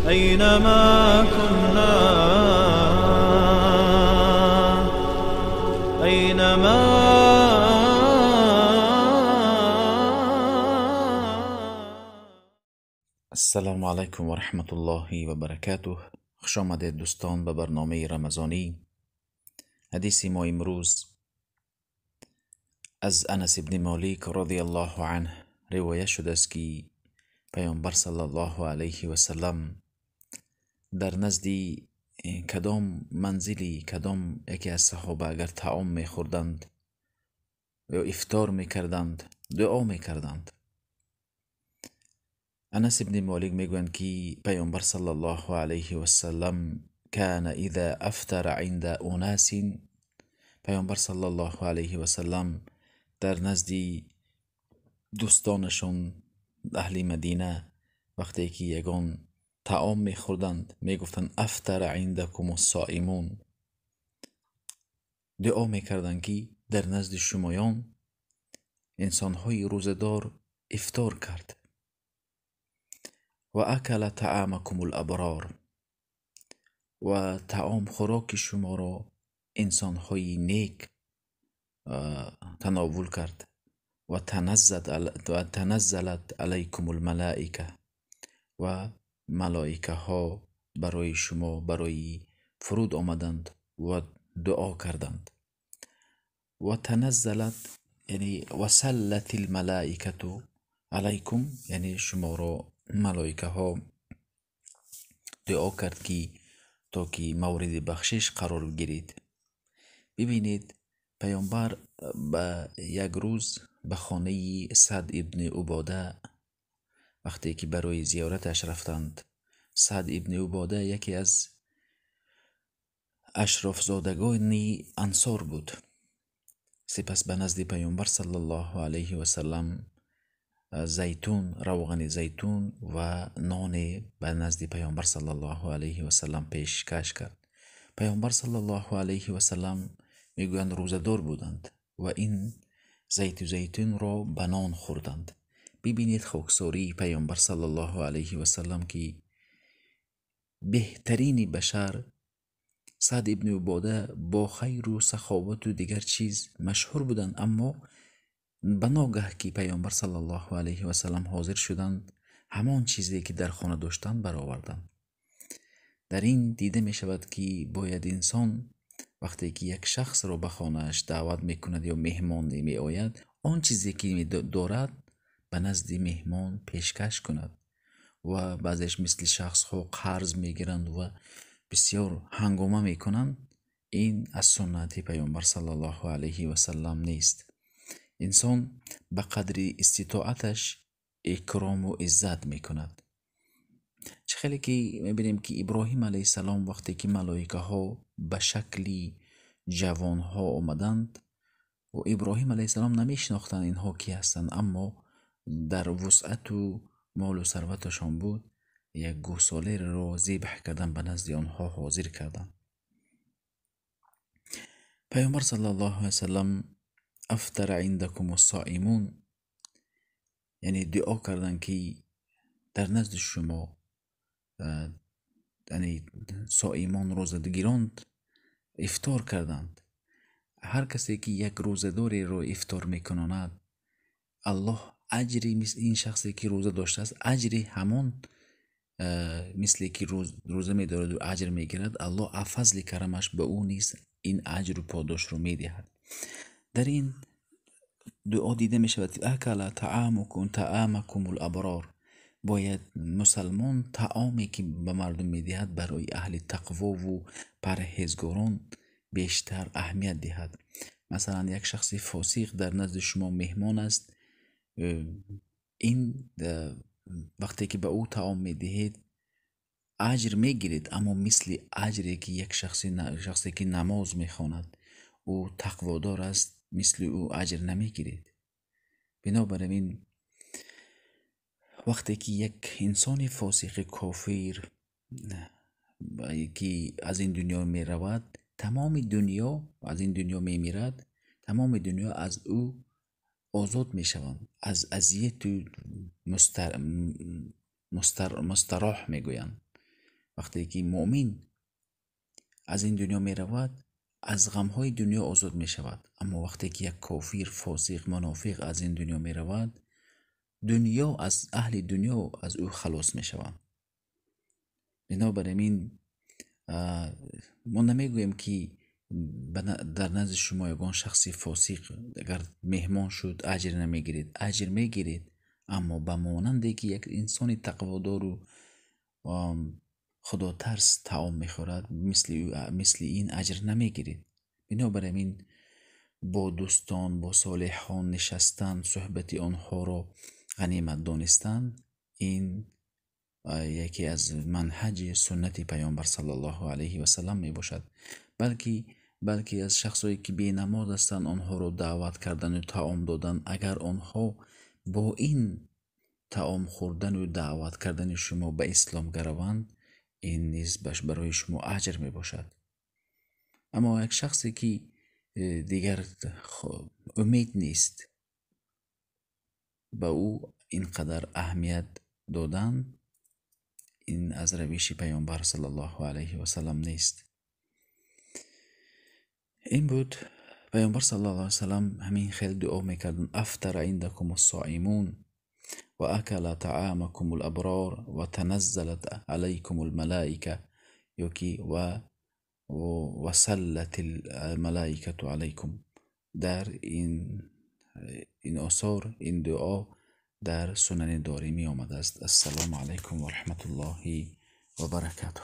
أينما كنا أينما السلام علیکم و رحمت الله و برکاته. خوش آمدید دوستان به برنامه رمضانی. حدیث ما امروز از انس ابن مالک رضی الله عنه روایت شده است که پیامبر صلی الله علیه و سلم در نزد کدام منزلی کدام یکی از صحابه اگر طعام میخوردند یا افطار میکردند دعا میکردند. انس ابن مالک میگویند که پیامبر صلی الله علیه و سلم کان اذا افطر عند اناس، پیامبر صلی الله علیه و سلم در نزد دوستانشون اهل مدینه وقتی که یگان طعام میخوردند میگفتند افطر عندکم الصائمون، دعا میکردند که در نزد شمایان انسانهای روزدار افطار کرد. و اکل طعامکم الابرار، و طعام خوراک شما را انسانهای نیک تناول کرد. و تنزلت علیکم الملائکه، و ملائکه ها برای شما برای فرود آمدند و دعا کردند. و تنزلت یعنی وسلت الملائکه علیکم، یعنی شما را ملائکه ها دعا کرد که تا که مورد بخشش قرار بگیرید. ببینید پیامبر به یک روز به خانه سعد ابن عباده وقتی که برای زیارتش رفتند، سعد ابن عباده یکی از اشراف زادگان انصار بود. سپس به نزد پیامبر صلی الله علیه و سلم زیتون، روغن زیتون و نان به نزد پیامبر صلی الله علیه و سلم پیشکش کرد. پیامبر صلی الله علیه و سلم میگویند روزدار بودند و این زیتون را به نان خوردند. ببینید خاکساری پیامبر صلی الله علیه و سلم که بهترین بشر سعد ابن عباده با خیر و سخاوت و دیگر چیز مشهور بودند، اما بناگه که پیامبر صلی الله علیه و سلم حاضر شدند همان چیزی که در خانه داشتند برآوردند. در این دیده می شود که باید انسان وقتی که یک شخص را به خانهش دعوت می کند یا مهمان می آید، آن چیزی که دارد به نزد مهمان پیشکش کند. و بعضیش مثل شخص ها قرض می گیرند و بسیار هنگامه می کنند. این از سنت پیامبر صلی الله علیه و سلم نیست. انسان به قدر استطاعتش اکرام و عزت می کند. چه خیلی که می بینیم که ابراهیم علیه السلام وقتی که ملائکه ها به شکلی جوان ها آمدند و ابراهیم علیه السلام نمی شناختند اینها کی هستند، اما در وسعت و مال و ثروتشان بود یک گوساله را ذبح کردن به نزد آنها حاضر کردند. پیامبر صلی الله علیه و سلم افطر عندکم الصائمون، یعنی دعا کردند که در نزد شما یعنی صائمان روزدگیران افطار کردند. هر کسی که یک روزداری رو افطار میکناند الله اجری مثل این شخصی که روزه داشته است اجری همان مثل که روزه میدارد و اجر میگیرد، الله فضل کرمش به او نیز این اجر و پاداش رو میدهد. در این دعا دیده می شود اکل طعامکم الابرار، باید مسلمان طعامی که به مردم میدهد برای اهل تقوا و پرهیزگاران بیشتر اهمیت دهد. مثلا یک شخص فاسق در نزد شما مهمان است، این وقتی که به او طعام میدهید اجر میگیرید، اما مثل اجری که یک شخصی که نماز میخواند او تقوادار است مثل او اجر نمیگیرید. بنابراین وقتی که یک انسان فاسق کافر که از این دنیا می رود، تمام دنیا از این دنیا می میرد، تمام دنیا از او آزاد می شوند، از اذیت و مستراح می گویند. وقتی که مؤمن از این دنیا می رود، از غمهای دنیا آزاد می شود. اما وقتی که یک کافر، فاسق، منافق از این دنیا می رود، دنیا از اهل دنیا از او خلاص می شوند. بنابراین ما نمیگوییم که در نزد شما یگان شخصی فاسق اگر مهمان شد اجر نمیگیرید، اجر میگیرید، اما به مانندی که یک انسان تقوادار و خدا ترس طعام میخورد، مثل این اجر نمیگیرید. بنابراین با دوستان، با صالحان نشستن، صحبت آنها را غنیمت دانستن، این یکی از منهج سنت پیامبر صلی الله علیه و سلم می باشد. بلکه از شخصایی که بی نماز هستند آنها را دعوت کردن و طعام دادن، اگر آنها با این طعام خوردن و دعوت کردن شما به اسلام گروند، این نیز برای شما اجر می باشد. اما یک شخصی که دیگر امید نیست، به او اینقدر اهمیت دادن، این از روش پیامبر صلی الله علیه و سلم نیست. این بود پیامبر صلی الله علیه و سلم همین خیلی دعا میکردن: افطر عندکم الصائمون و اکل طعامکم الابرار و تنزلت علیکم الملائکه، یکی و سلت الملائکه علیکم. در این آثار، این دعا در سنن دارمی آمده است. السلام علیکم و رحمت الله و برکاته.